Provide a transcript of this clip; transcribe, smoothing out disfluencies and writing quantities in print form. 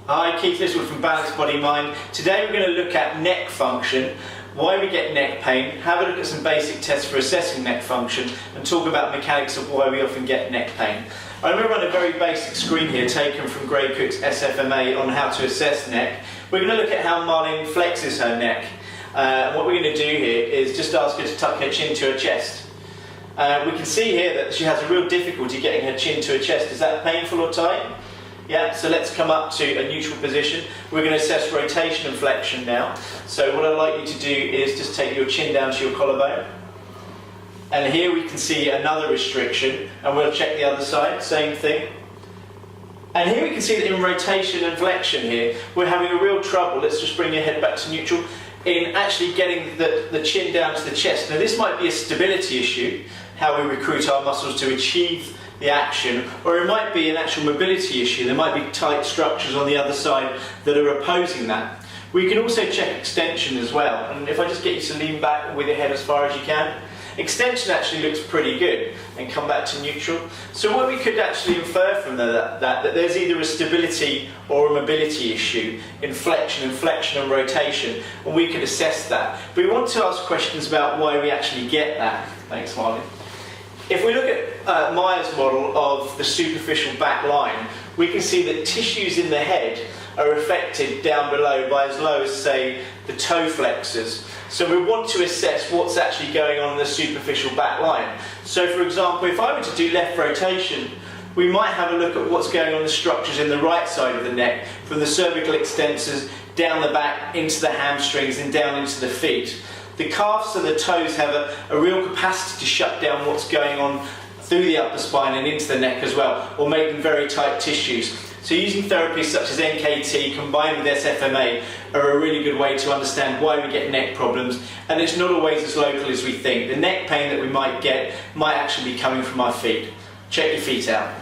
Hi, Keith Liswood from Balanced Body Mind. Today we're going to look at neck function, why we get neck pain, have a look at some basic tests for assessing neck function, and talk about mechanics of why we often get neck pain. I'm going to run a very basic screen here taken from Gray Cook's SFMA on how to assess neck. We're going to look at how Marlene flexes her neck. What we're going to do here is just ask her to tuck her chin to her chest. We can see here that she has a real difficulty getting her chin to her chest. Is that painful or tight? Yeah, so let's come up to a neutral position. We're going to assess rotation and flexion now. So what I'd like you to do is just take your chin down to your collarbone. And here we can see another restriction, and we'll check the other side, same thing. And here we can see that in rotation and flexion here, we're having a real trouble, let's just bring your head back to neutral, in actually getting the chin down to the chest. Now this might be a stability issue, how we recruit our muscles to achieve the action, or it might be an actual mobility issue. There might be tight structures on the other side that are opposing that. We can also check extension as well, and if I just get you to lean back with your head as far as you can, extension actually looks pretty good, and come back to neutral. So what we could actually infer from that there's either a stability or a mobility issue in flexion and rotation, and we could assess that. But we want to ask questions about why we actually get that. Thanks, Marlene. If we look at Meyer's model of the superficial back line, we can see that tissues in the head are affected down below by as low as, say, the toe flexors. So we want to assess what's actually going on in the superficial back line. So for example, if I were to do left rotation, we might have a look at what's going on in the structures in the right side of the neck, from the cervical extensors down the back into the hamstrings and down into the feet. The calves and the toes have a real capacity to shut down what's going on through the upper spine and into the neck as well, or make them very tight tissues. So using therapies such as NKT combined with SFMA are a really good way to understand why we get neck problems, and it's not always as local as we think. The neck pain that we might get might actually be coming from our feet. Check your feet out.